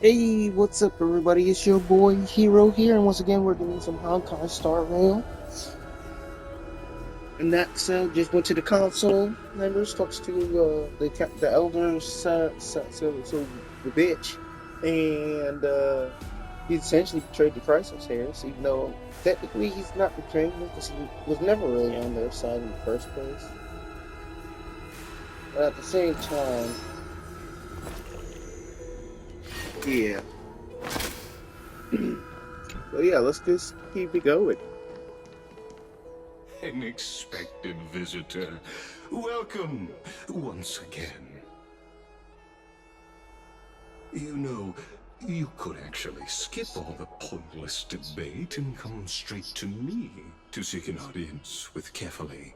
Hey, what's up, everybody? It's your boy Hero here, and once again, we're doing some Honkai Star Rail. And that just went to the council members, talks to the elders, so the bitch, and he essentially betrayed the Crisis Heirs, even though technically he's not betraying them because he was never really on their side in the first place. But at the same time, yeah. So yeah, let's just keep it going. An expected visitor. Welcome once again. You know, you could actually skip all the pointless debate and come straight to me to seek an audience with Kefali.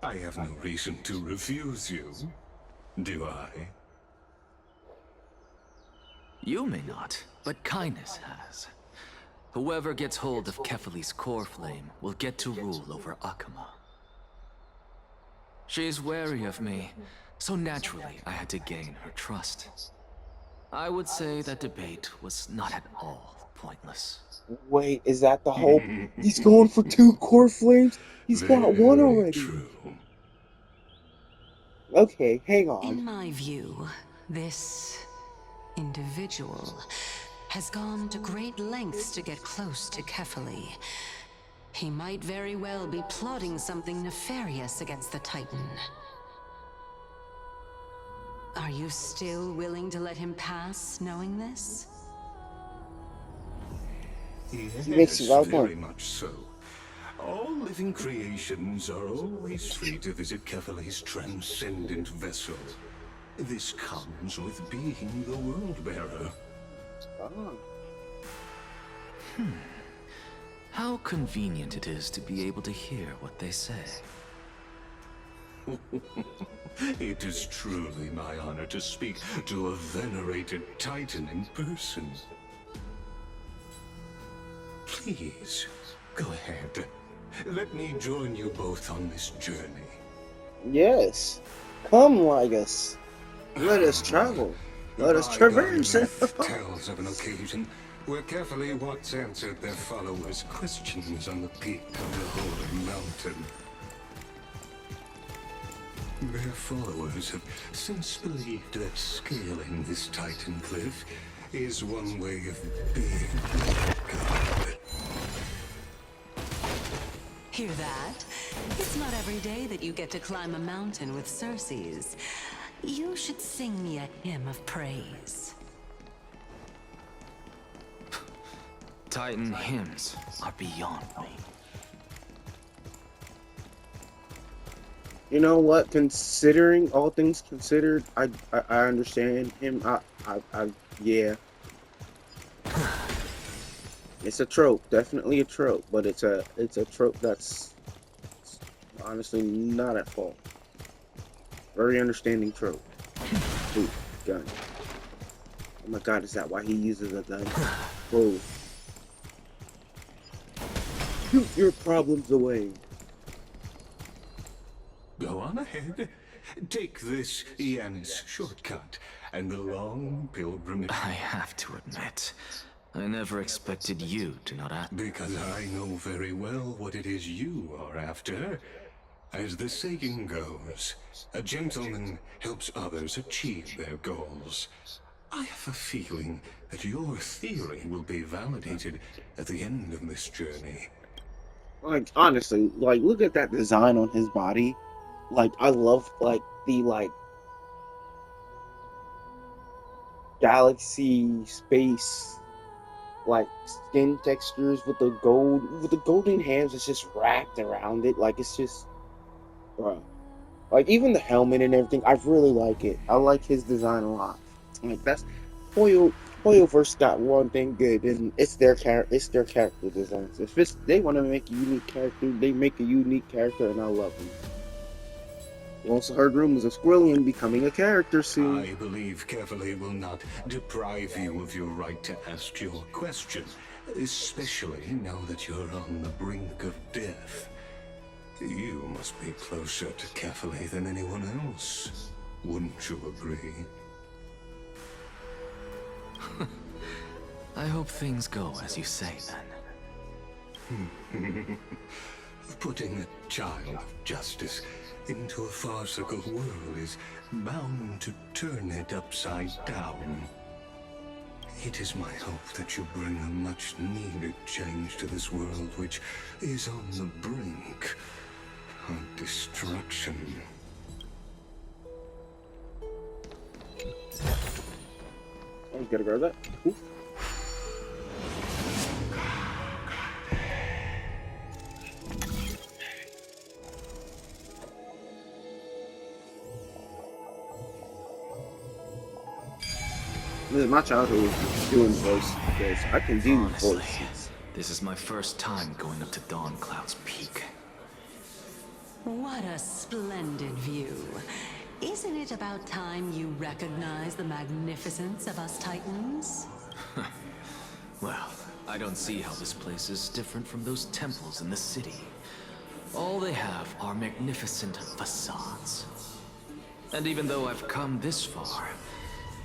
I have no reason to refuse you, do I? You may not, but kindness has. Whoever gets hold of Kefali's core flame will get to rule over Akama. She's wary of me, so naturally I had to gain her trust. I would say that debate was not at all pointless. Wait, is that the hope? He's going for two core flames? He's got one Very already. true. Okay, hang on. In my view, this individual has gone to great lengths to get close to Kefali. He might very well be plotting something nefarious against the Titan. Are you still willing to let him pass, knowing this? Yes, He makes you out very one. much so. All living creations are always free to visit Kefali's transcendent vessel. This comes with being the world-bearer. Oh. How convenient it is to be able to hear what they say. It is truly my honor to speak to a venerated Titan in person. Please, go ahead. Let me join you both on this journey. Yes. Come, Lygus. Let us travel. Let us traverse. Myth tells of an occasion where Kefali once answered their followers' questions on the peak of the holy mountain. Their followers have since believed that scaling this Titan cliff is one way of being God. Hear that? It's not every day that you get to climb a mountain with Circes. You should sing me a hymn of praise. Titan hymns are beyond me. You know what? Considering all things considered, I understand him. Yeah. It's a trope, definitely a trope, but it's a trope that's honestly not at fault. Very understanding trope. Ooh, gun. Oh my god, is that why he uses a gun? Whoa. Shoot your problems away. Go on ahead. Take this Yan's shortcut and the long pilgrimage. I have to admit, I never expected you to not ask. Because I know very well what it is you are after. As the saying goes, a gentleman helps others achieve their goals. I have a feeling that your theory will be validated at the end of this journey. Like, honestly, like, look at that design on his body. Like, I love, like, the, galaxy space, like, skin textures with the golden hands that's just wrapped around it. Like, it's just, bro. Like, even the helmet and everything, I really like it. I like his design a lot. Like, that's, Hoyoverse got one thing good, and it's their character designs. If they want to make a unique character, they make a unique character, and I love them. You also heard rumors of Squillian becoming a character soon. I believe Kefali will not deprive you of your right to ask your question, especially now that you're on the brink of death. You must be closer to Kefali than anyone else. Wouldn't you agree? I hope things go as you say, then. Putting a child of justice into a farcical world is bound to turn it upside down. It is my hope that you bring a much-needed change to this world which is on the brink of destruction. Oh, you gotta grab that. Ooh. This is my childhood was doing voices because I can do Honestly, voices. this is my first time going up to Dawn Cloud's peak. What a splendid view. Isn't it about time you recognize the magnificence of us Titans? Well, I don't see how this place is different from those temples in the city. All they have are magnificent facades. And even though I've come this far,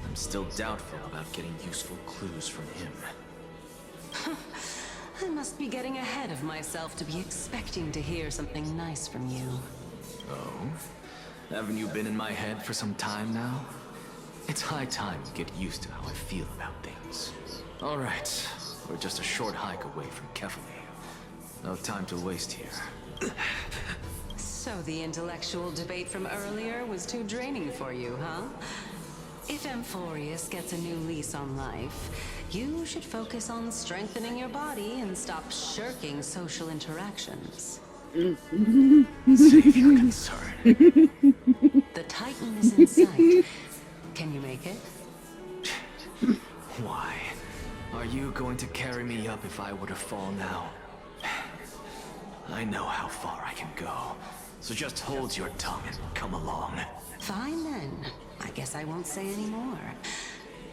I'm still doubtful about getting useful clues from him. I must be getting ahead of myself to be expecting to hear something nice from you. Oh? Haven't you been in my head for some time now? It's high time you get used to how I feel about things. Alright, we're just a short hike away from Kefali. No time to waste here. So the intellectual debate from earlier was too draining for you, huh? If Amphorius gets a new lease on life, you should focus on strengthening your body and stop shirking social interactions. Save your concern. The Titan is in sight. Can you make it? Why? Are you going to carry me up if I were to fall now? I know how far I can go, so just hold your tongue and come along. Fine then. I guess I won't say any more.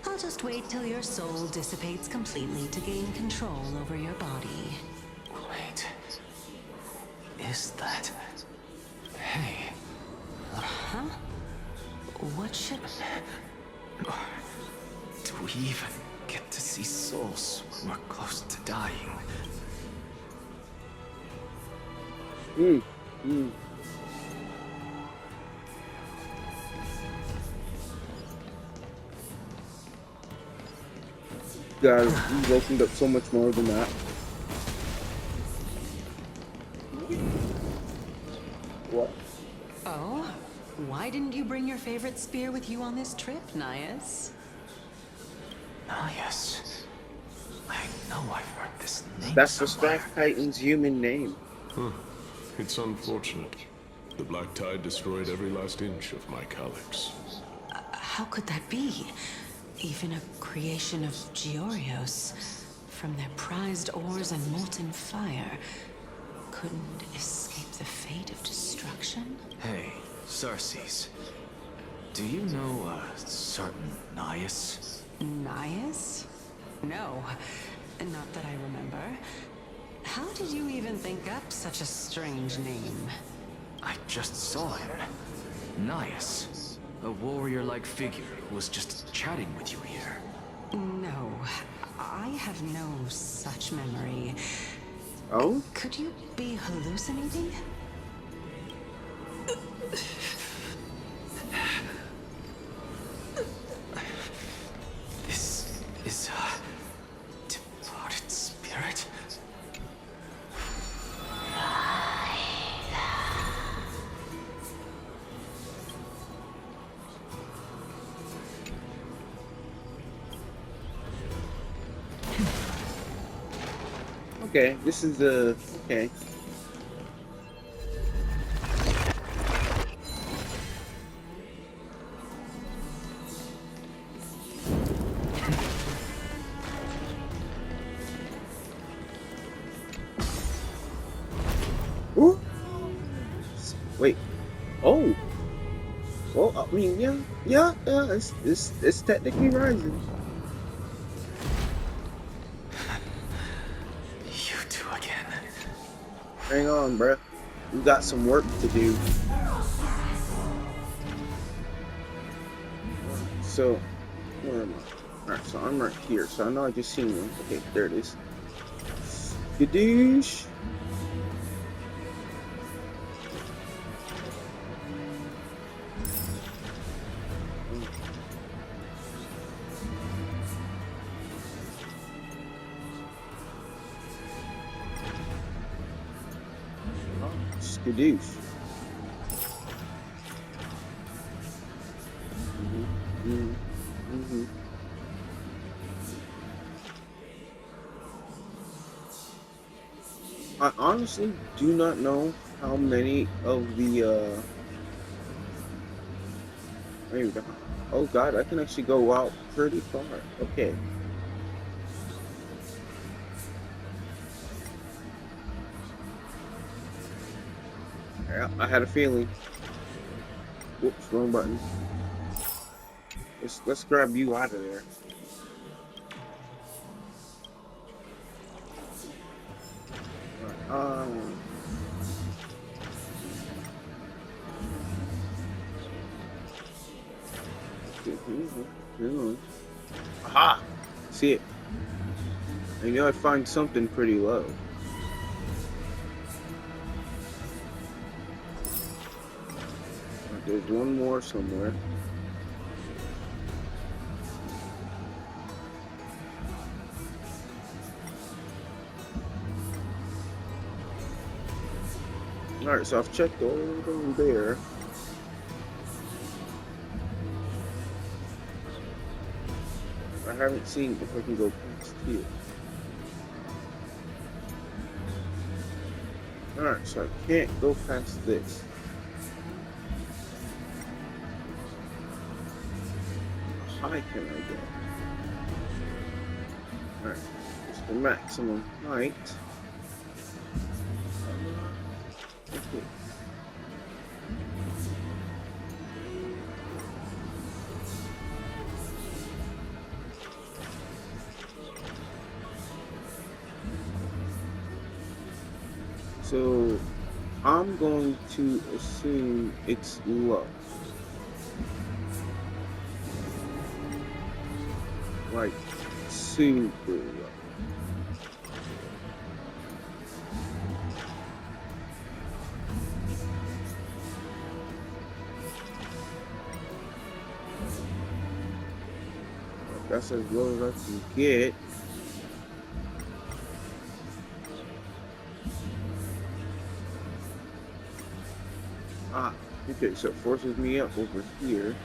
I'll just wait till your soul dissipates completely to gain control over your body. Wait. Is that... Hey. Huh? What should... Do we even get to see souls when we're close to dying? Guys, you've opened up so much more than that. What? Oh? Why didn't you bring your favorite spear with you on this trip, Nias? Ah, yes. I know I've heard this name That's the somewhere. Strath Titan's human name. Huh. It's unfortunate. The Black Tide destroyed every last inch of my calyx. How could that be? Even a creation of Georios, from their prized ores and molten fire, couldn't escape the fate of destruction? Hey, Sarces. Do you know a certain Nias? Nias? No, not that I remember. How did you even think up such a strange name? I just saw him. Nias. A warrior-like figure who was just chatting with you here. No, I have no such memory. Oh? Could you be hallucinating? This is a departed spirit? Okay, this is okay. Ooh. Wait. Oh. Well, I mean, yeah. It's technically rising. You two again. Hang on, bruh. We got some work to do. So, where am I? Alright, so I'm right here. So I know I just seen one. Okay, there it is. Gadoosh. Skadoosh. Mm-hmm. I honestly do not know how many of the maybe the, oh god, I can actually go out pretty far. Okay. Yeah, I had a feeling. Whoops, wrong button. Let's grab you out of there. Right, aha! See it. I knew I'd find something pretty low. Right, there's one more somewhere. Alright, so I've checked all over there. I haven't seen if I can go past here. Alright, so I can't go past this. How high can I go? Alright, it's the maximum height. Okay. So I'm going to assume it's low. Like super low. That's as low as I can get. Ah, okay, so it forces me up over here.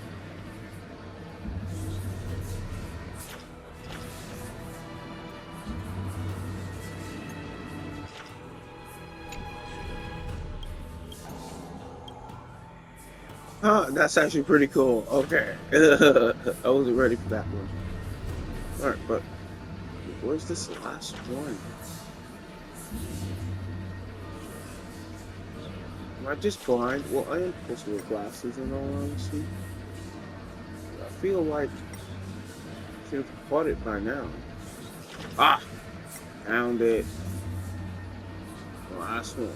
That's actually pretty cool. Okay. I wasn't ready for that one. Alright, but where's this last one? Am I just blind? Well, I am supposed to wear glasses in all honesty. I feel like I should have caught it by now. Ah! Found it. The last one.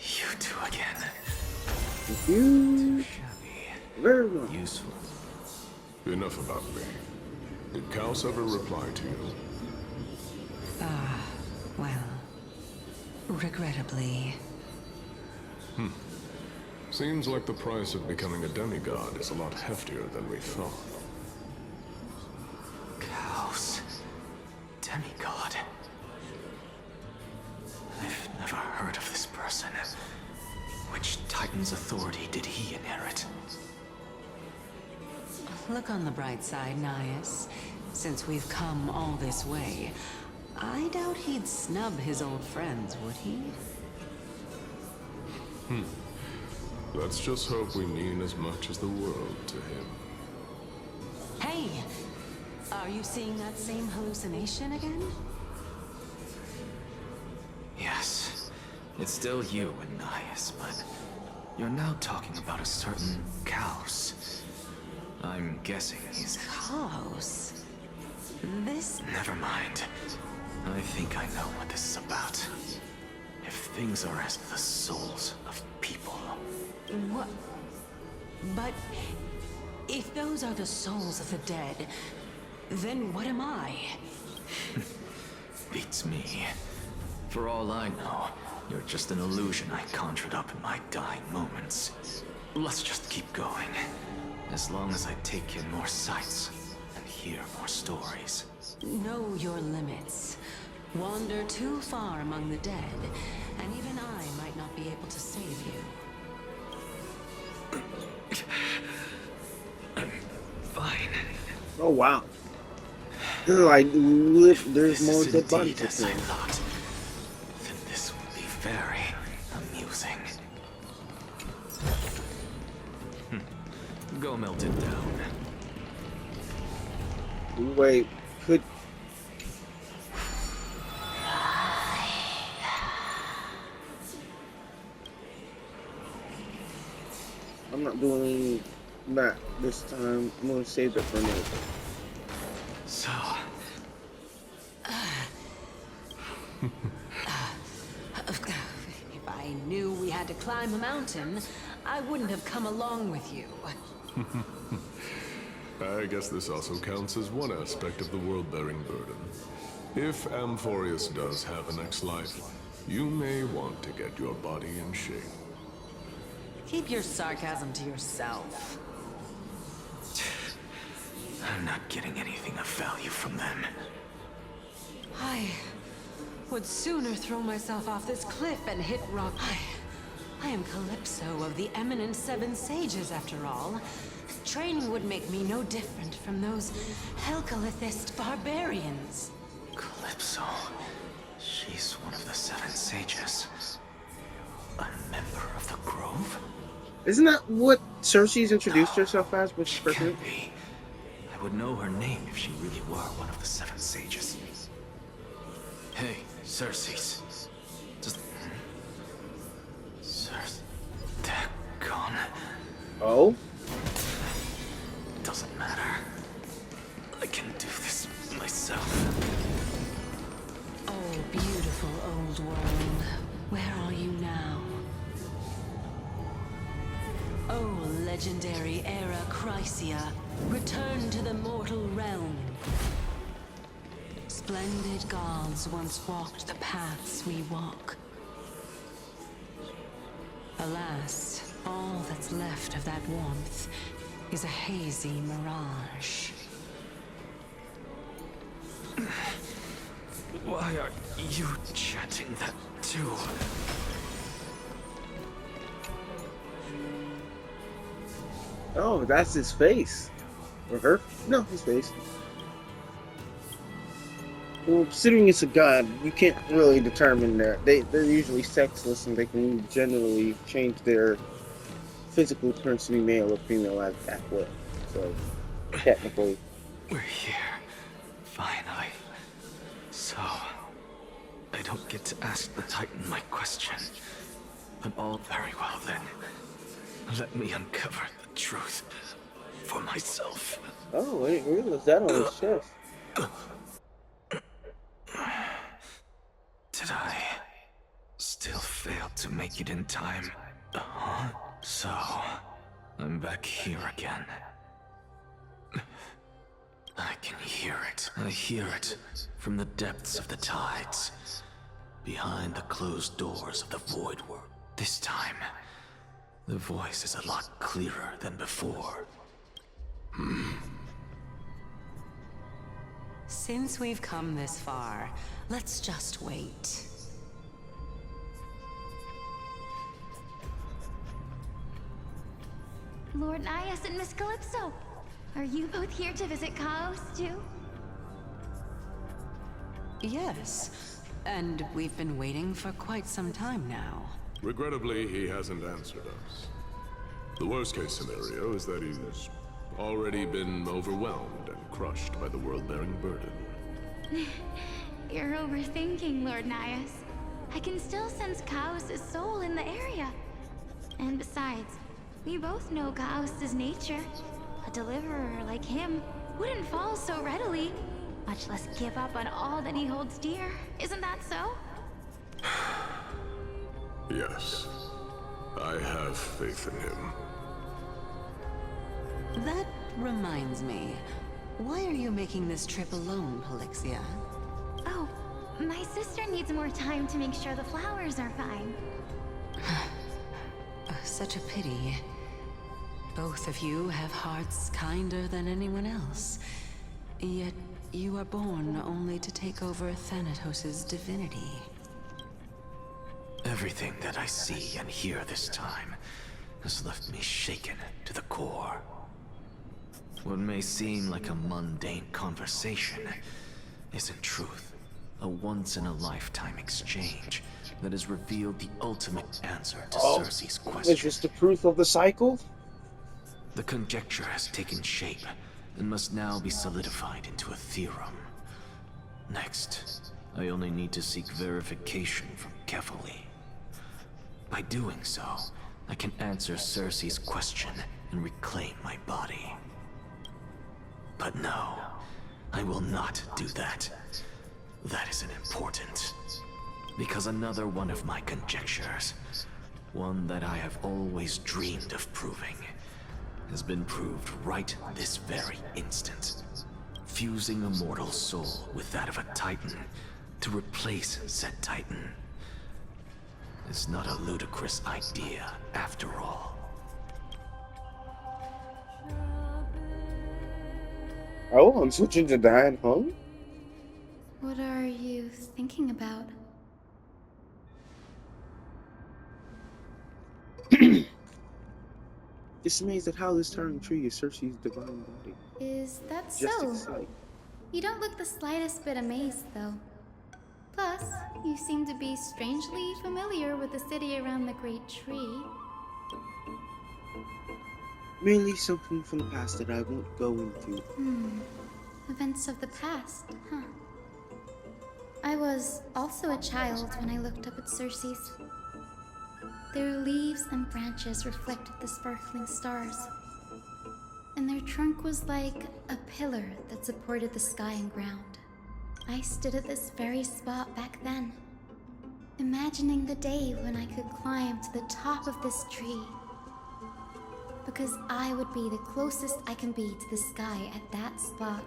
You two again. Huge. Shabby. Very good. Useful. Enough about me. Did Kaos ever reply to you? Well, regrettably. Seems like the price of becoming a demigod is a lot heftier than we thought. Chaos. Demigod. I've never heard of this person. Which Titan's authority did he inherit? Look on the bright side, Nias. Since we've come all this way, I doubt he'd snub his old friends, would he? Let's just hope we mean as much as the world to him. Hey! Are you seeing that same hallucination again? Yes. It's still you and Nias, but you're now talking about a certain Chaos. I'm guessing he's... Chaos? This... Never mind. I think I know what this is about. If things are as the souls of people. What? But if those are the souls of the dead, then what am I? Beats me. For all I know, you're just an illusion I conjured up in my dying moments. Let's just keep going. As long as I take in more sights and hear more stories. Know your limits. Wander too far among the dead, and even I might not be able to save you. I'm fine. Oh wow. Like, there's more This dead is bodies indeed as I up here. thought. Then this will be very amusing. Go melt it down. Wait, could... I'm not doing that this time. I'm gonna save it for another. So, If I knew we had to climb a mountain, I wouldn't have come along with you. I guess this also counts as one aspect of the world-bearing burden. If Amphorius does have a next life, you may want to get your body in shape. Keep your sarcasm to yourself. I'm not getting anything of value from them. I would sooner throw myself off this cliff and hit rock. I am Calypso of the eminent Seven Sages, after all. Training would make me no different from those Helcalithist barbarians. Calypso. She's one of the Seven Sages. A member of the Grove? Isn't that what Cersei's introduced herself as when she She first can't met? be. I would know her name if she really were one of the Seven Sages. Hey, Cersei's. Just... Cersei... Dagon. Oh? Doesn't matter. I can do this myself. Oh, beautiful old world. Where are you now? Oh, legendary era Chrysia, return to the mortal realm. Splendid gods once walked the paths we walk. Alas, all that's left of that warmth is a hazy mirage. Why are you chanting that too? Oh, that's his face. Or her? No, his face. Well, considering it's a god, you can't really determine that. They're usually sexless and they can generally change their physical appearance to be male or female at will. So, technically. We're here. Finally. So... I don't get to ask the Titan my question. But all very well then. Let me uncover the truth for myself. Oh, I didn't realize that on his chest. Did I still fail to make it in time? So, I'm back here again. I can hear it. I hear it from the depths of the tides. Behind the closed doors of the Void World. This time, the voice is a lot clearer than before. Since we've come this far, let's just wait. Lord Nias and Miss Calypso, are you both here to visit Chaos too? Yes, and we've been waiting for quite some time now. Regrettably, he hasn't answered us. The worst-case scenario is that he's already been overwhelmed and crushed by the world-bearing burden. You're overthinking, Lord Nias. I can still sense Chaos' soul in the area. And besides, we both know Chaos' nature. A deliverer like him wouldn't fall so readily, much less give up on all that he holds dear. Isn't that so? Yes, I have faith in him. That reminds me. Why are you making this trip alone, Polixia? Oh, my sister needs more time to make sure the flowers are fine. Such a pity. Both of you have hearts kinder than anyone else. Yet you are born only to take over Thanatos' divinity. Everything that I see and hear this time has left me shaken to the core. What may seem like a mundane conversation is in truth a once-in-a-lifetime exchange that has revealed the ultimate answer to Cersei's question. Is this the proof of the cycle? The conjecture has taken shape and must now be solidified into a theorem. Next, I only need to seek verification from Kefali. By doing so, I can answer Cersei's question and reclaim my body. But no, I will not do that. That isn't important. Because another one of my conjectures, one that I have always dreamed of proving, has been proved right this very instant. Fusing a mortal soul with that of a Titan to replace said Titan is not a ludicrous idea after all. Oh, I'm switching to dying home? What are you thinking about? Just amazed at how this towering tree is Cersei's divine body. Is that Just so? excited. You don't look the slightest bit amazed, though. Plus, you seem to be strangely familiar with the city around the Great Tree. Merely something from the past that I won't go into. Events of the past, huh? I was also a child when I looked up at Cersei's. Their leaves and branches reflected the sparkling stars. And their trunk was like a pillar that supported the sky and ground. I stood at this very spot back then, imagining the day when I could climb to the top of this tree. Because I would be the closest I can be to the sky at that spot.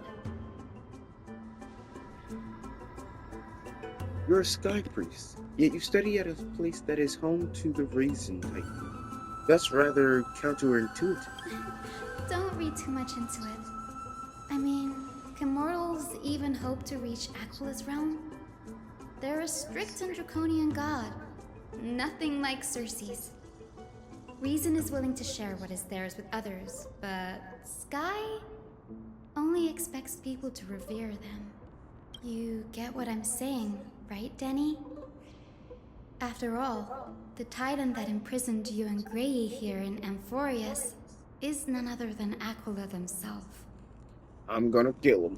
You're a sky priest, yet you study at a place that is home to the Raisin Titan. That's rather counterintuitive. Don't read too much into it. I mean, can mortals even hope to reach Aquila's realm? They're a strict and draconian god. Nothing like Cersei's. Reason is willing to share what is theirs with others, but Sky only expects people to revere them. You get what I'm saying, right, Denny? After all, the titan that imprisoned you and Grey here in Amphorius is none other than Aquila themselves. I'm gonna kill him.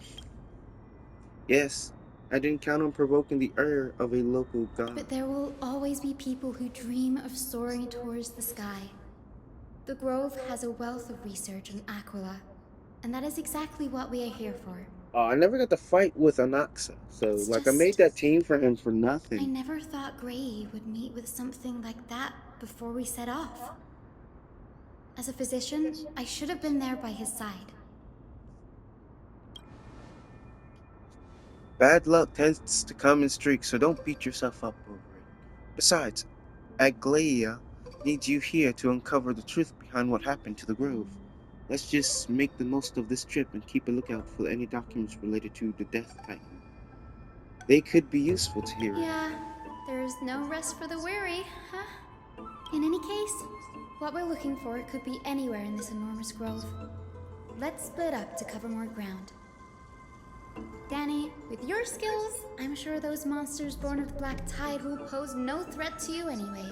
Yes, I didn't count on provoking the ire of a local god. But there will always be people who dream of soaring towards the sky. The Grove has a wealth of research on Aquila, and that is exactly what we are here for. I never got to fight with Anaxa, so It's I just- made that team for him for I nothing. never thought Grey would meet with something like that before we set off. As a physician, I should have been there by his side. Bad luck tends to come in streaks, so don't beat yourself up over it. Besides, Aglaia needs you here to uncover the truth behind what happened to the Grove. Let's just make the most of this trip and keep a lookout for any documents related to the Death Titan. They could be useful to hear. Yeah, there's no rest for the weary, huh? In any case, what we're looking for could be anywhere in this enormous grove. Let's split up to cover more ground. Danny, with your skills, I'm sure those monsters born of the Black Tide will pose no threat to you anyway.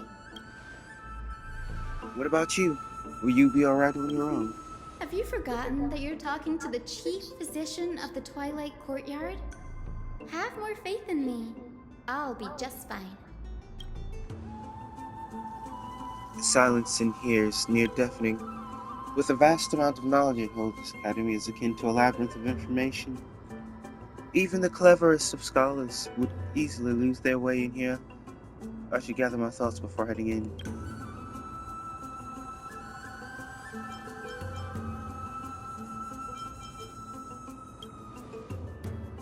What about you? Will you be alright on your own? Have you forgotten that you're talking to the chief physician of the Twilight Courtyard? Have more faith in me. I'll be just fine. The silence in here is near deafening. With the vast amount of knowledge it holds, this academy is akin to a labyrinth of information. Even the cleverest of scholars would easily lose their way in here. I should gather my thoughts before heading in.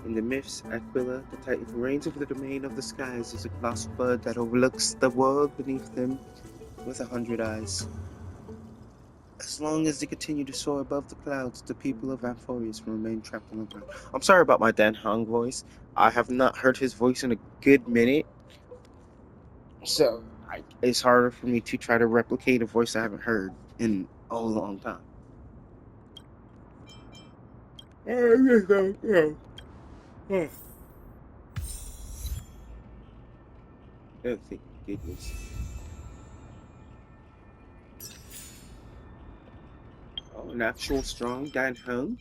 In the myths, Aquila, the Titan who reigns over the domain of the skies, is a colossal bird that overlooks the world beneath them with 100 eyes. As long as they continue to soar above the clouds, the people of Amphorius will remain trapped on the ground. I'm sorry about my Dan Hong voice. I have not heard his voice in a good minute, so it's harder for me to try to replicate a voice I haven't heard in a long time. Oh, thank goodness. Oh, an actual strong Dan Hong.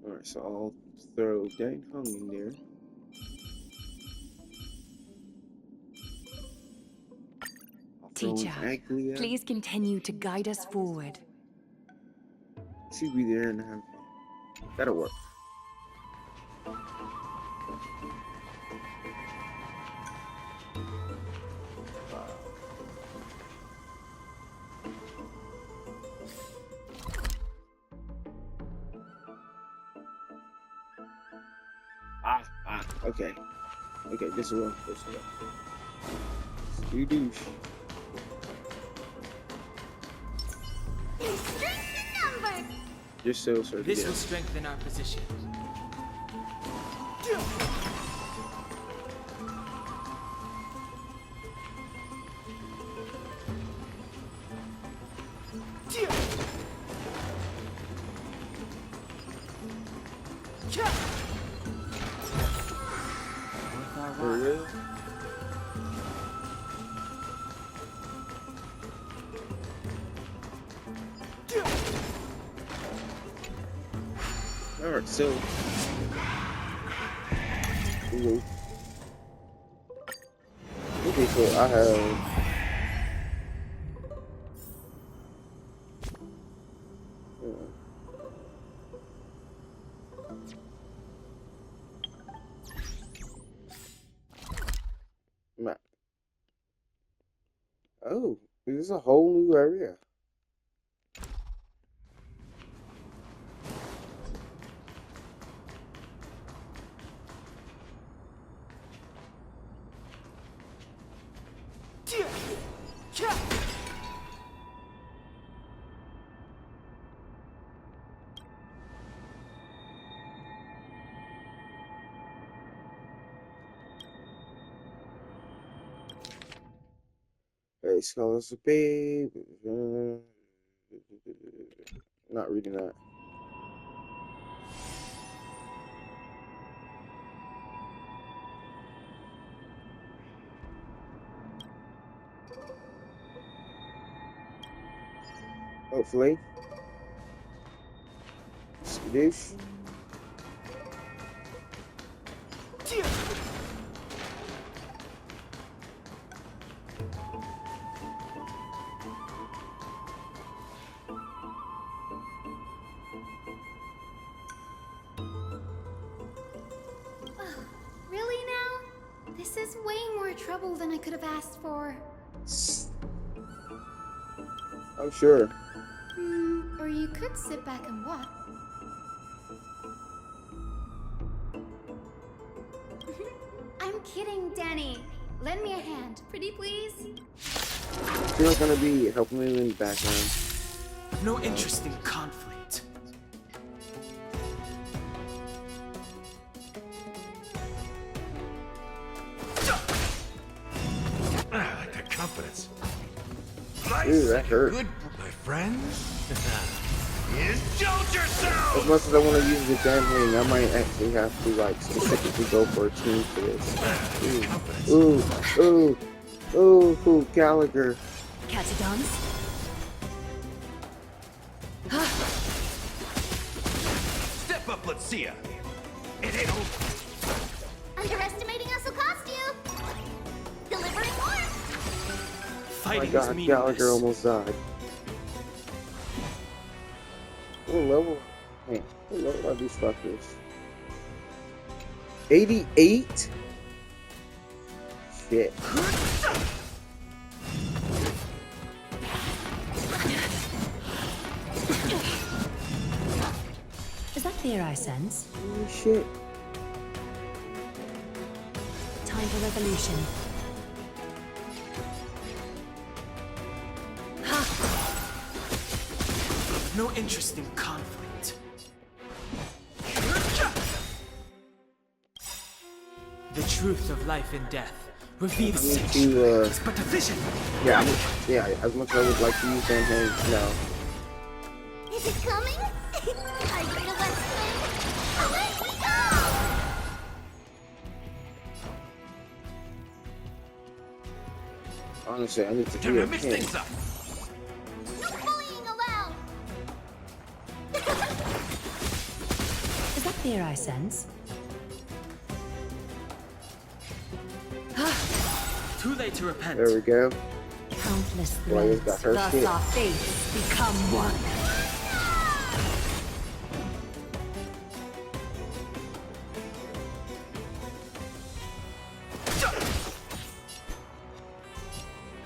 Alright, so I'll throw Dan Hong in there. I'll throw in Teacher, Aglia. please continue to guide us forward. She'll be there and have fun. That'll work. Okay. Okay, this is where I'm supposed to go. Douche. You're so sorry. This will strengthen our position. For real? Alright, so ooh. Okay, so I have map. Oh, this is a whole new area. Hey, scholars of babe. Not reading that. Hopefully. Skadoosh. Really now? This is way more trouble than I could have asked for. I'm sure. Or you could sit back and watch. I'm kidding, Danny. Lend me a hand, pretty please. You're not gonna be helping me in the background. No interest in conflict. I like that confidence. Ooh, that hurt. Good, my friends. Indulge yourself. As much as I want to use the damn ring, I might actually have to like specifically go for a team for this. Ooh, Gallagher. Catadons? Step up, let's see ya. It ain't over. Underestimating us will cost you. Delivering more. Oh my Fighting is god, meaningless. Gallagher almost died. What level? Man, what level are these fuckers? 88? Shit. Is that fear I sense? Holy shit. Time for revolution. No interest in conflict. The truth of life and death reveals I need such. to, It's but a vision. yeah, as much as I would like to use them hands, no. Is it coming? Are you ready to let's play? Away we go! Honestly, I need to Time do to it. mix things up. No bullying allowed! Is that fear I sense? Too late to repent. There we go. Countless Blaze threads, got her thus shit. our fates become one.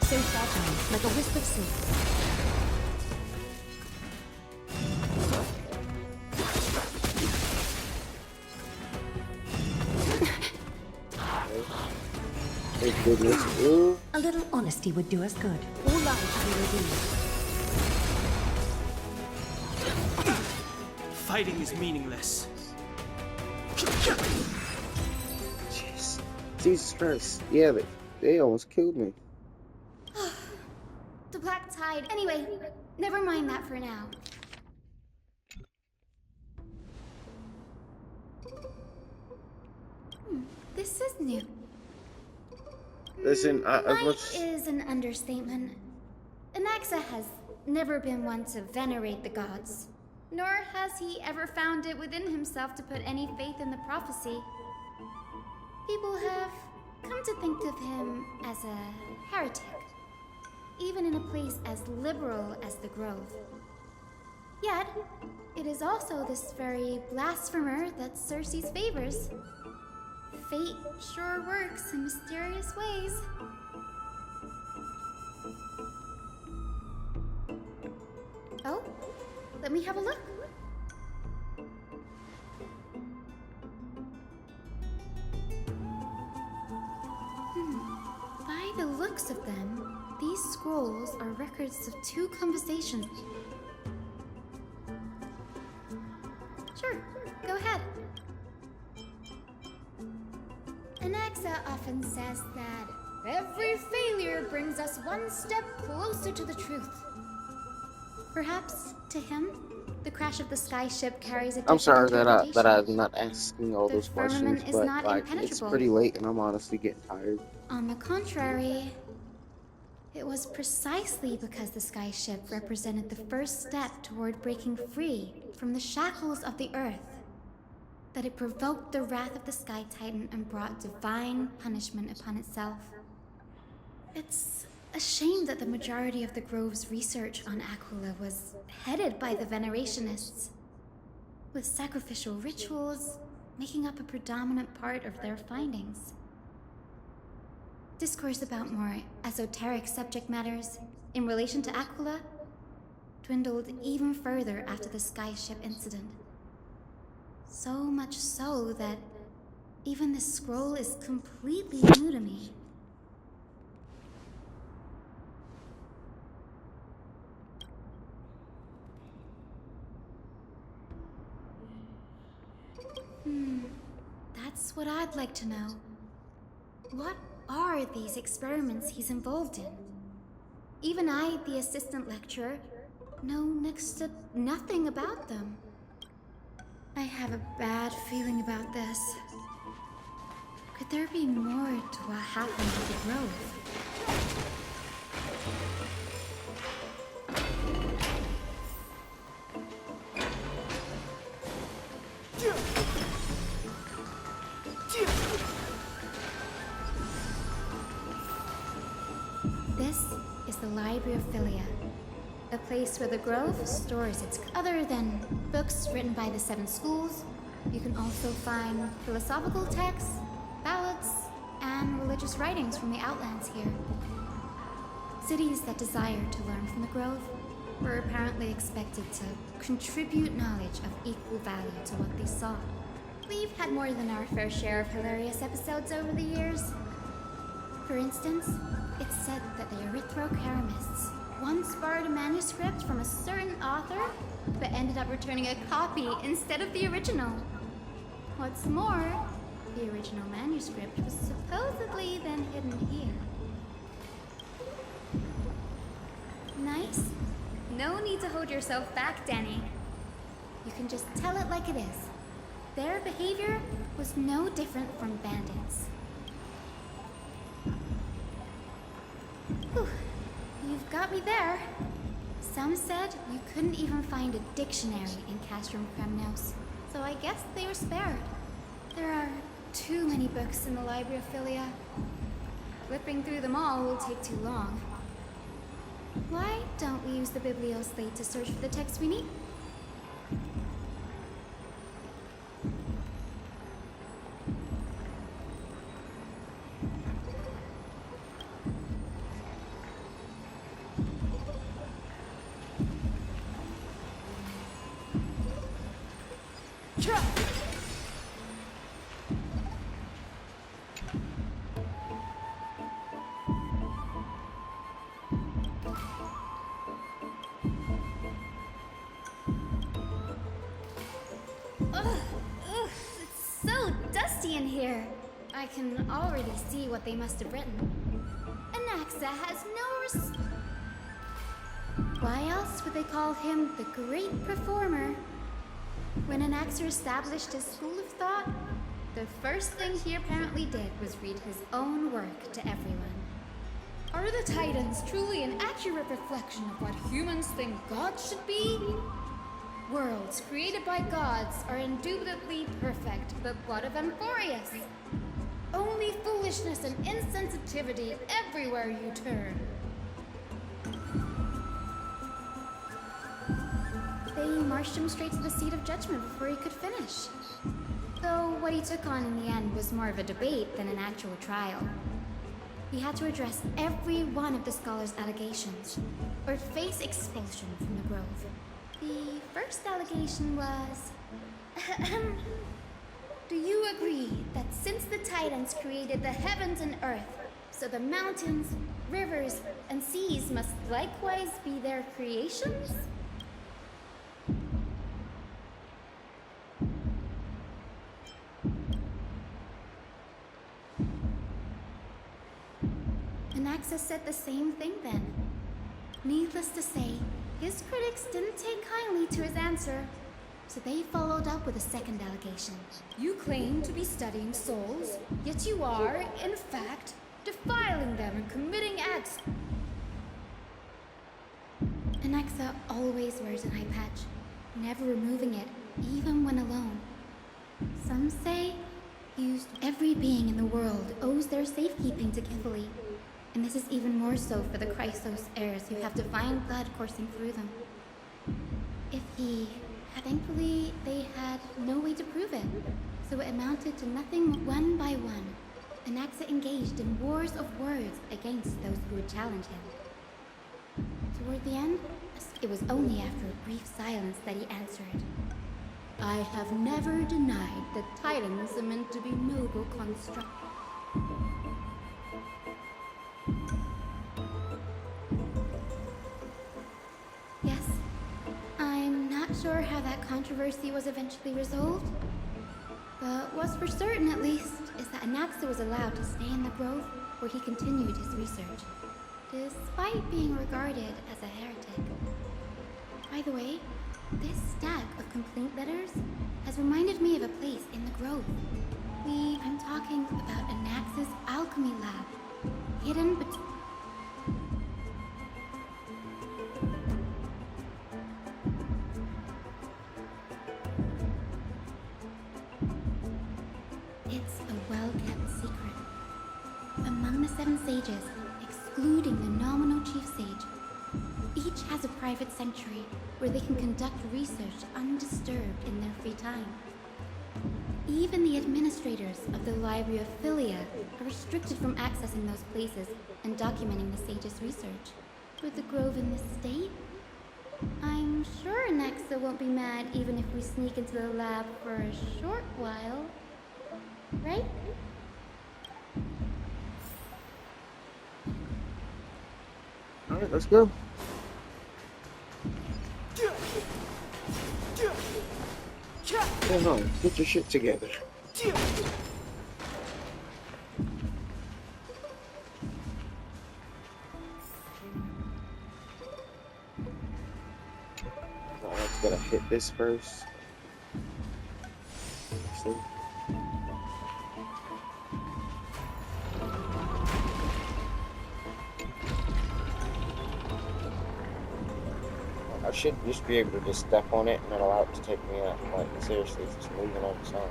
So fragile, like a wisp of silk. Thank goodness. Ooh. A little honesty would do us good. All lives to be redeemed. Fighting is meaningless. Jeez. Jesus Christ. Yeah, they almost killed me. The black tide. Anyway, never mind that for now. This is new. Listen, as Light much is an understatement. Anaxa has never been one to venerate the gods, nor has he ever found it within himself to put any faith in the prophecy. People have come to think of him as a heretic, even in a place as liberal as the Grove. Yet, it is also this very blasphemer that Circe's favors. Fate sure works in mysterious ways. Oh, let me have a look. By the looks of them, these scrolls are records of two conversations. Sure, go ahead. Anaxa often says that every failure brings us one step closer to the truth. Perhaps, to him, the crash of the sky ship carries a different I'm sorry that interpretation. I'm not asking all The those questions, firmament is but not like it's impenetrable. pretty late and I'm honestly getting tired. On the contrary, it was precisely because the sky ship represented the first step toward breaking free from the shackles of the earth that it provoked the wrath of the Sky Titan and brought divine punishment upon itself. It's a shame that the majority of the Grove's research on Aquila was headed by the Venerationists, with sacrificial rituals making up a predominant part of their findings. Discourse about more esoteric subject matters in relation to Aquila dwindled even further after the sky ship incident. So much so that even this scroll is completely new to me. That's what I'd like to know. What are these experiments he's involved in? Even I, the assistant lecturer, know next to nothing about them. I have a bad feeling about this. Could there be more to what happened at the Grove? This is the Library of Philia, a place where the Grove stores its... Other than books written by the 7 schools, you can also find philosophical texts, ballads, and religious writings from the Outlands here. Cities that desired to learn from the Grove were apparently expected to contribute knowledge of equal value to what they saw. We've had more than our fair share of hilarious episodes over the years. For instance, it's said that the Erythrocheramists once borrowed a manuscript from a certain author, but ended up returning a copy instead of the original. What's more, the original manuscript was supposedly then hidden here. Nice. No need to hold yourself back, Danny. You can just tell it like it is. Their behavior was no different from bandits. Whew. You've got me there. Some said you couldn't even find a dictionary in Castrum Kremnos, so I guess they were spared. There are too many books in the Library of Philia. Flipping through them all will take too long. Why don't we use the Biblioslate to search for the text we need? In here. I can already see what they must have written. Anaxa has no Why else would they call him the Great Performer? When Anaxa established his school of thought, the first thing he apparently did was read his own work to everyone. Are the Titans truly an accurate reflection of what humans think gods should be? Worlds created by gods are indubitably perfect, but what of Amphorius? Only foolishness and insensitivity everywhere you turn. They marched him straight to the seat of judgment before he could finish. Though what he took on in the end was more of a debate than an actual trial. He had to address every one of the scholar's allegations, or face expulsion from the Grove. The first allegation was... Do you agree that since the Titans created the heavens and earth, so the mountains, rivers, and seas must likewise be their creations? Anaxa said the same thing then. Needless to say, his critics didn't take kindly to his answer, so they followed up with a second allegation. You claim to be studying souls, yet you are, in fact, defiling them and committing acts. Anaxa always wears an eye patch, never removing it, even when alone. Some say used every being in the world owes their safekeeping to Kifili. And this is even more so for the Chrysos heirs who have divine blood coursing through them. Thankfully, they had no way to prove it, so it amounted to nothing one by one. Anaxa engaged in wars of words against those who would challenge him. Toward the end, it was only after a brief silence that he answered. I have never denied that Titans are meant to be noble constructs. Yes, I'm not sure how that controversy was eventually resolved, but what's for certain at least is that Anaxa was allowed to stay in the Grove where he continued his research, despite being regarded as a heretic. By the way, this stack of complaint letters has reminded me of a place in the Grove. I'm talking about Anaxa's alchemy lab, hidden between... It's a well-kept secret. Among the 7 sages, excluding the nominal chief sage, each Each has a private sanctuary where they can conduct research undisturbed in their free time. Even the administrators of the Library of Philia are restricted from accessing those places and documenting the sage's research. With the grove in this state, I'm sure Nexa won't be mad even if we sneak into the lab for a short while. Right? Alright, let's go. Come on, get your shit together. Let's gotta hit this first. See? I should just be able to just step on it and then allow it to take me out. Like, seriously, it's just moving on its own.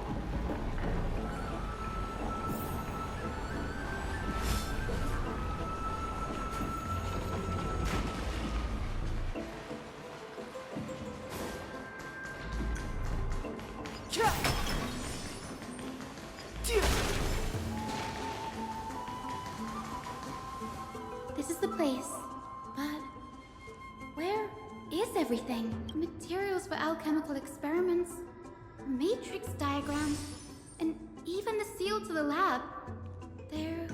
This is the place, but where is everything? Materials for alchemical experiments, matrix diagrams, and even the seal to the lab. They're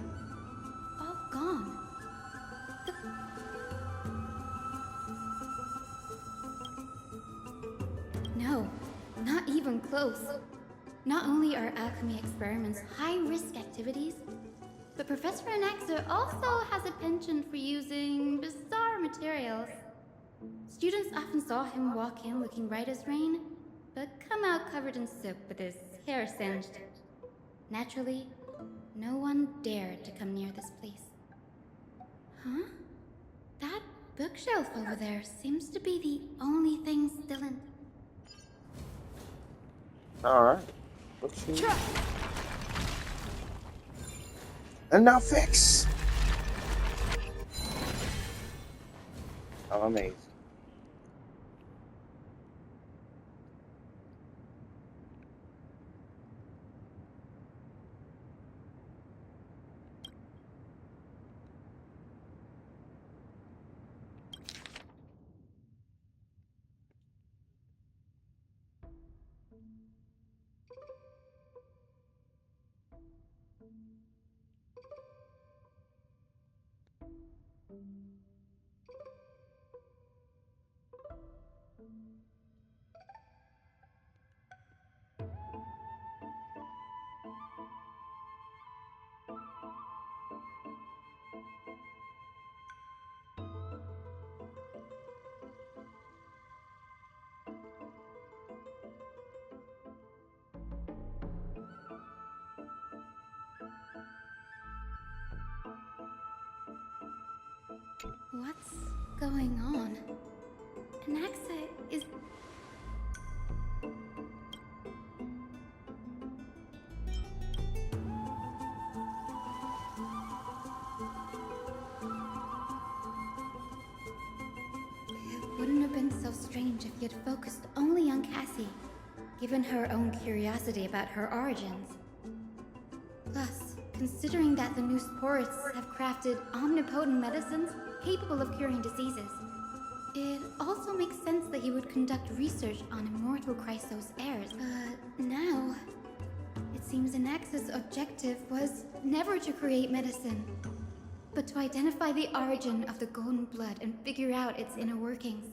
all gone. No, not even close. Not only are alchemy experiments high-risk activities, but Professor Anaxa also has a penchant for using bizarre materials. Students often saw him walk in looking bright as rain, but come out covered in soot with his hair singed. Naturally, no one dared to come near this place. Huh? That bookshelf over there seems to be the only thing still in... Alright. And now fix! Oh, amazing. What's going on? Anaxa is... It wouldn't have been so strange if he had focused only on Cassie, given her own curiosity about her origins. Plus, considering that the new sporists have crafted omnipotent medicines capable of curing diseases, it also makes sense that he would conduct research on immortal Chrysos heirs. But now, it seems Anaxa's objective was never to create medicine, but to identify the origin of the golden blood and figure out its inner workings.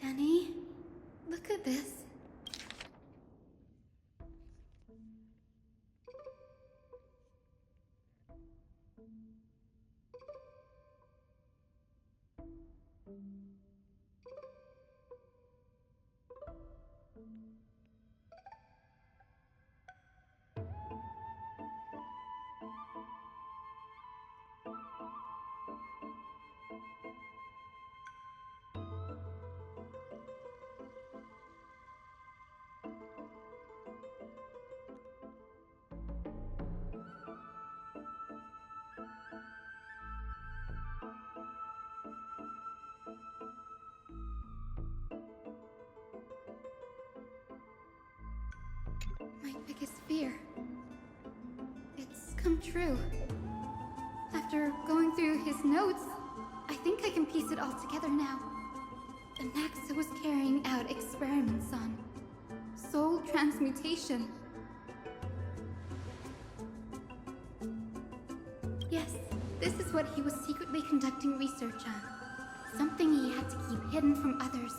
Danny, look at this. My biggest fear. It's come true. After going through his notes, I think I can piece it all together now. Anaxa was carrying out experiments on soul transmutation. Yes, this is what he was secretly conducting research on. Something he had to keep hidden from others.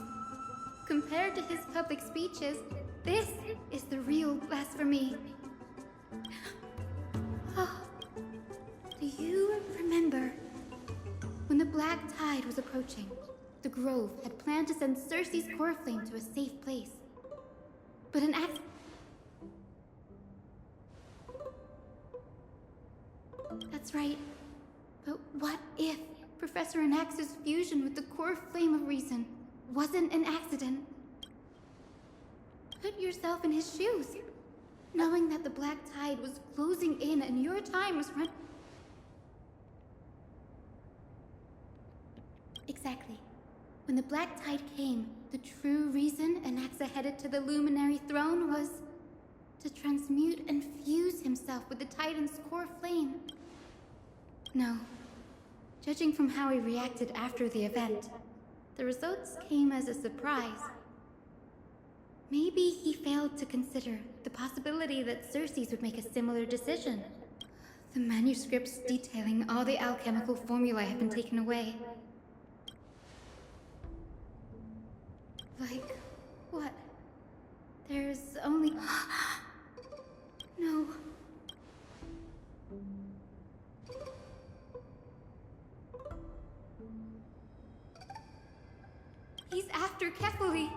Compared to his public speeches, this is the real blasphemy. Oh, do you remember when the Black Tide was approaching? The Grove had planned to send Cersei's core flame to a safe place. But an accident. That's right. But what if Professor Anax's fusion with the core flame of reason wasn't an accident? Put yourself in his shoes, knowing that the Black Tide was closing in and your time was run. Exactly. When the Black Tide came, the true reason Anaxa headed to the Luminary Throne was to transmute and fuse himself with the Titan's core flame. No. Judging from how he reacted after the event, the results came as a surprise. Maybe he failed to consider the possibility that Cersei's would make a similar decision. The manuscripts detailing all the alchemical formulae have been taken away. Like, what? There's only... No. He's after Kefali.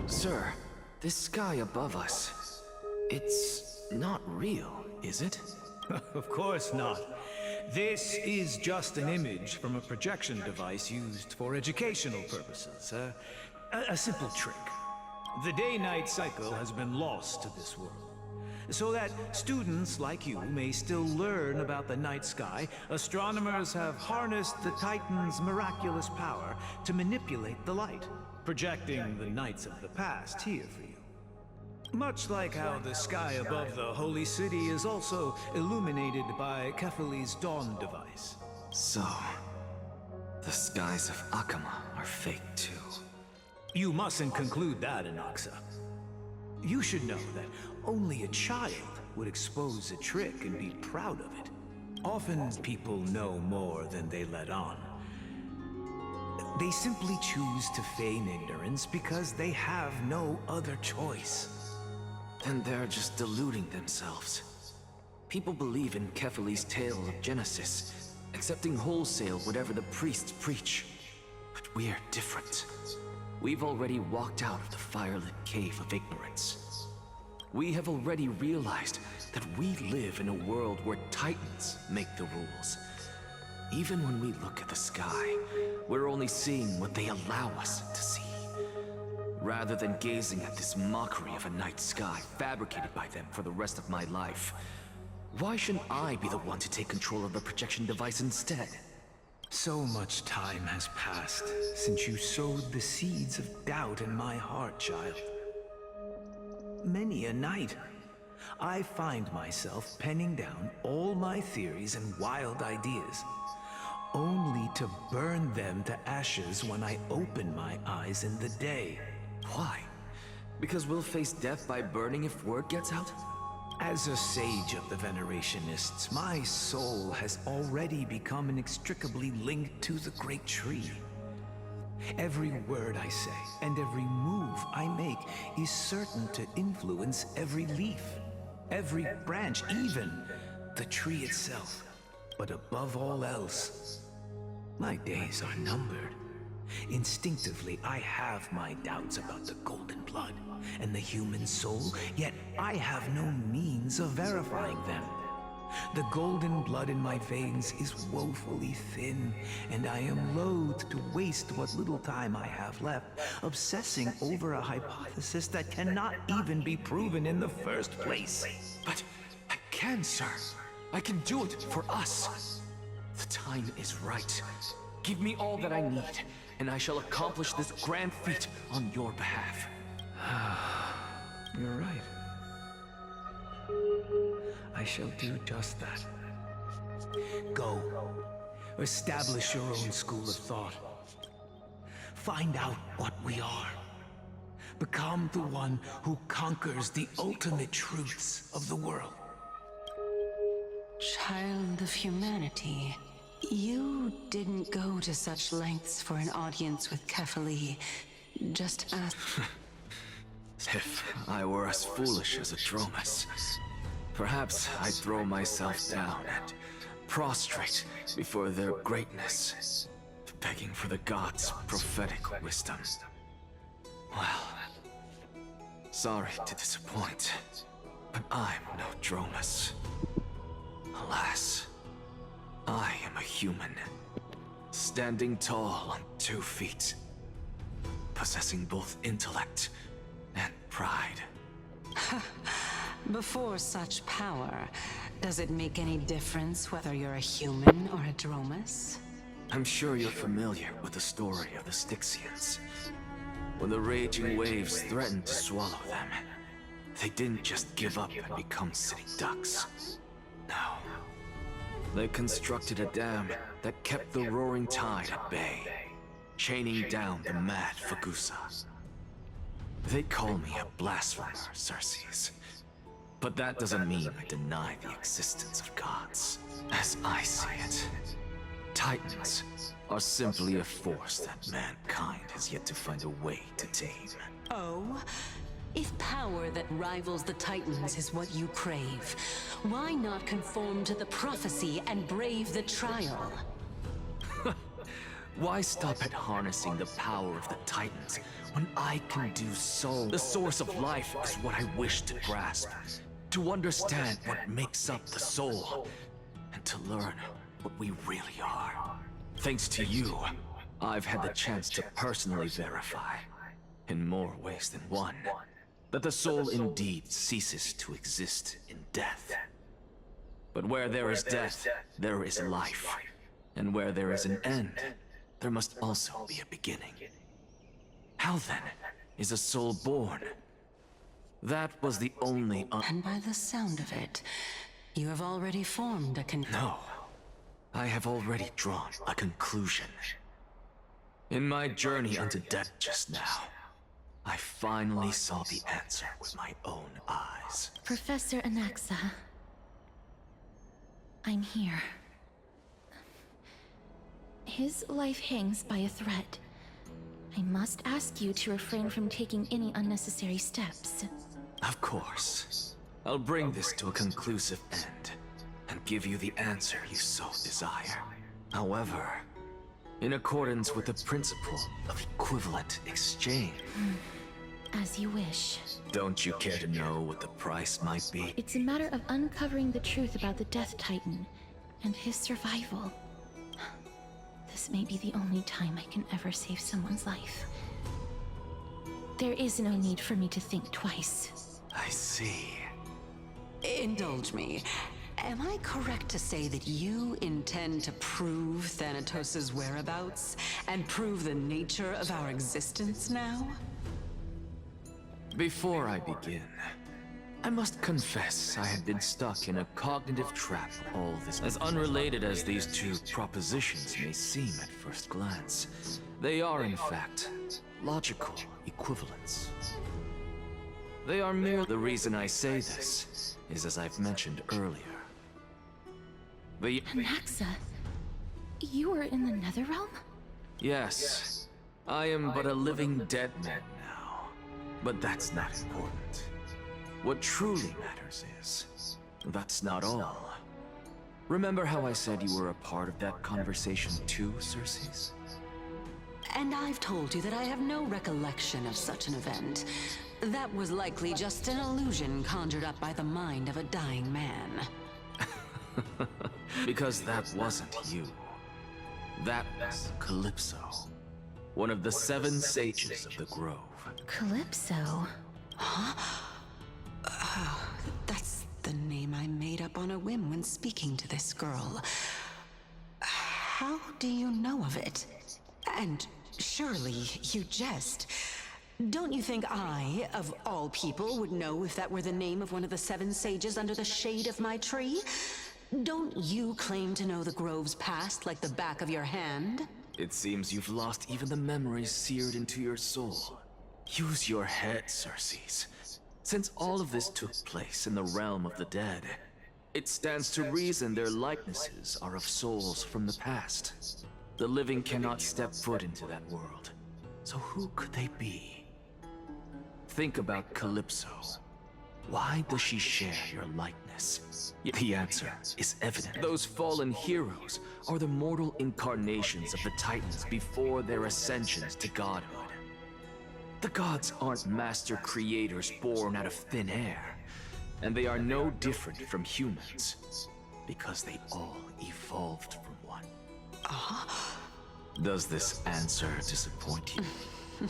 Sir, this sky above us, it's not real, is it? Of course not. This is just an image from a projection device used for educational purposes. A simple trick. The day-night cycle has been lost to this world. So that students like you may still learn about the night sky, astronomers have harnessed the Titan's miraculous power to manipulate the light, projecting the nights of the past here for you. Much like how the sky above the Holy City is also illuminated by Kefali's dawn device. So, the skies of Akama are fake too. You mustn't conclude that, Anaxa. You should know that only a child would expose a trick and be proud of it. Often people know more than they let on. They simply choose to feign ignorance because they have no other choice. Then they're just deluding themselves. People believe in Kefali's tale of Genesis, accepting wholesale whatever the priests preach. But we're different. We've already walked out of the firelit cave of ignorance. We have already realized that we live in a world where Titans make the rules. Even when we look at the sky, we're only seeing what they allow us to see. Rather than gazing at this mockery of a night sky fabricated by them for the rest of my life, why shouldn't I be the one to take control of the projection device instead? So much time has passed since you sowed the seeds of doubt in my heart, child. Many a night, I find myself penning down all my theories and wild ideas, only to burn them to ashes when I open my eyes in the day. Why? Because we'll face death by burning if word gets out? As a sage of the Venerationists, my soul has already become inextricably linked to the great tree. Every word I say and every move I make is certain to influence every leaf, every branch, even the tree itself, but above all else, my days are numbered. Instinctively, I have my doubts about the golden blood and the human soul, yet I have no means of verifying them. The golden blood in my veins is woefully thin, and I am loath to waste what little time I have left obsessing over a hypothesis that cannot even be proven in the first place. But I can, sir. I can do it for us. The time is right. Give me all that I need, and I shall accomplish this grand feat on your behalf. You're right. I shall do just that. Go. Establish your own school of thought. Find out what we are. Become the one who conquers the ultimate truths of the world. Child of humanity, you didn't go to such lengths for an audience with Kefali. Just ask... If I were as foolish as a Dromus, perhaps I'd throw myself down and prostrate before their greatness, begging for the gods' prophetic wisdom. Well, sorry to disappoint, but I'm no Dromus. Alas, I am a human, standing tall on 2 feet, possessing both intellect and pride. Before such power, does it make any difference whether you're a human or a Dromus? I'm sure you're familiar with the story of the Styxians. When the raging waves threatened to swallow them, they didn't just give up and become sitting ducks. No. They constructed a dam that kept the roaring tide at bay, chaining down the mad Fagusa. They call me a blasphemer, Xerxes. But that doesn't mean I deny the existence of gods. As I see it, Titans are simply a force that mankind has yet to find a way to tame. Oh? If power that rivals the Titans is what you crave, why not conform to the prophecy and brave the trial? Why stop at harnessing the power of the Titans when I can do so? The source of life is what I wish to grasp. To understand what makes up the soul, and to learn what we really are. Thanks to you, I've had the chance to personally verify, in more ways than one, that the soul indeed ceases to exist in death. But where there is death, there is life. And where there is an end, there must also be a beginning. How then is a soul born? That was the only And by the sound of it, you have already formed a No. I have already drawn a conclusion. In my journey unto death just now, I finally saw the answer with my own eyes. Professor Anaxa, I'm here. His life hangs by a thread. I must ask you to refrain from taking any unnecessary steps. Of course. I'll bring this to a conclusive end, and give you the answer you so desire. However, in accordance with the principle of equivalent exchange. As you wish. Don't you care to know what the price might be? It's a matter of uncovering the truth about the Death Titan and his survival. This may be the only time I can ever save someone's life. There is no need for me to think twice. I see. Indulge me. Am I correct to say that you intend to prove Thanatos' whereabouts and prove the nature of our existence now? Before I begin, I must confess I had been stuck in a cognitive trap all this. As unrelated as these two propositions may seem at first glance, they are in fact logical equivalents. They are merely... The reason I say this is as I've mentioned earlier. Anaxa, you were in the Netherrealm? Yes, I am but a living dead man now, but that's not important. What truly matters is, that's not all. Remember how I said you were a part of that conversation too, Cersei? And I've told you that I have no recollection of such an event. That was likely just an illusion conjured up by the mind of a dying man. Because that wasn't you. That was Calypso, one of the 7 sages of the Grove. Calypso? That's the name I made up on a whim when speaking to this girl. How do you know of it? And surely you jest. Don't you think I, of all people, would know if that were the name of one of the 7 sages under the shade of my tree? Don't you claim to know the Grove's past like the back of your hand? It seems you've lost even the memories seared into your soul. Use your head, Cersei. Since all of this took place in the realm of the dead, it stands to reason their likenesses are of souls from the past. The living cannot step foot into that world. So who could they be? Think about Calypso. Why does she share your likeness? The answer is evident. Those fallen heroes are the mortal incarnations of the Titans before their ascensions to godhood. The gods aren't master creators born out of thin air, and they are no different from humans, because they all evolved from one. Does this answer disappoint you?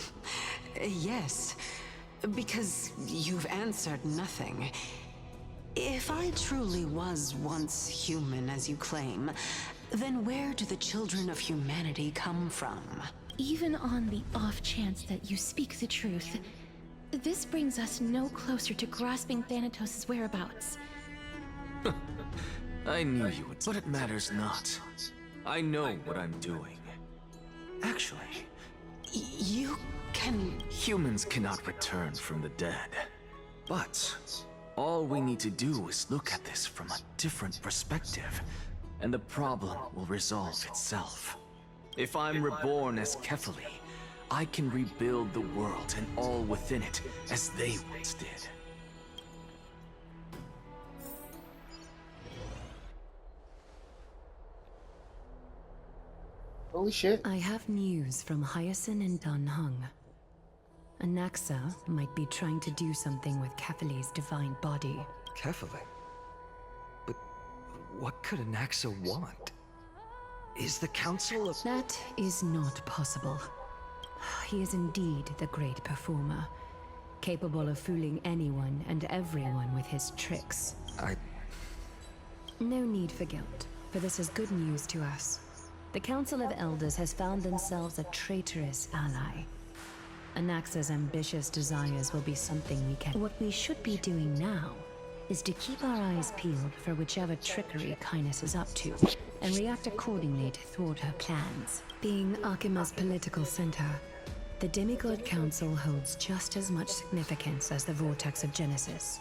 Yes, because you've answered nothing. If I truly was once human, as you claim, then where do the children of humanity come from? Even on the off chance that you speak the truth, this brings us no closer to grasping Thanatos' whereabouts. I knew you would, but it matters not. I know what I'm doing. Actually, You can... humans cannot return from the dead. But all we need to do is look at this from a different perspective, and the problem will resolve itself. If I'm reborn as Kefali, I can rebuild the world and all within it as they once did. Holy shit. I have news from Hyacinth and Dun Hung. Anaxa might be trying to do something with Kefali's divine body. Kefali? But what could Anaxa want? Is the Council of... That is not possible. He is indeed the great performer, capable of fooling anyone and everyone with his tricks. No need for guilt, for this is good news to us. The Council of Elders has found themselves a traitorous ally. Anaxa's ambitious desires will be something we can... What we should be doing now is to keep our eyes peeled for whichever trickery Kynus is up to, and react accordingly to thwart her plans. Being Akima's political center, the Demigod Council holds just as much significance as the Vortex of Genesis.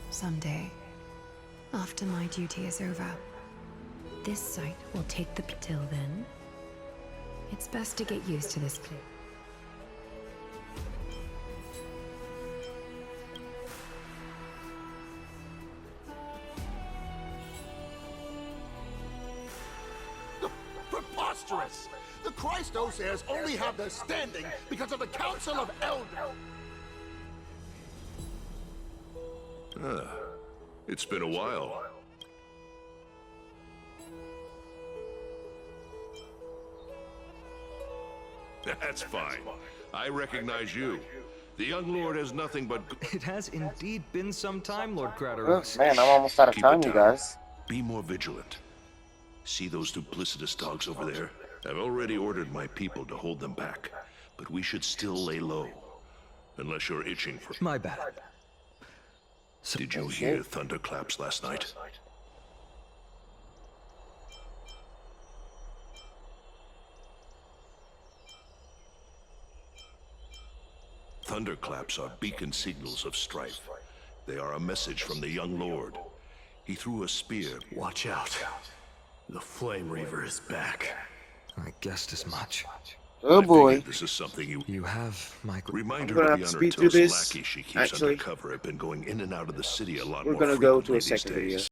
Someday, after my duty is over, this site will take the... Till then, it's best to get used to this place. Preposterous! The Christos heirs only have their standing because of the Council of Elders! It's been a while. That's fine. I recognize you. The young lord has nothing but... It has indeed been some time, Lord Oh, Craterus. man, I'm almost out of Keep time, it you down. guys. Be more vigilant. See those duplicitous dogs over there? I've already ordered my people to hold them back, but we should still lay low. Unless you're itching for... My bad. Did you hear thunderclaps last night? Thunderclaps are beacon signals of strife. They are a message from the young lord. He threw a spear. Watch out. The Flame Reaver is back. I guessed as much. Oh boy. This is something you... You have my... Remind I'm her gonna of have the to speed through Undertale's this. lackey she keeps Actually, undercover have been going in and out of the city a lot we're more gonna go to frequently a these second video. days.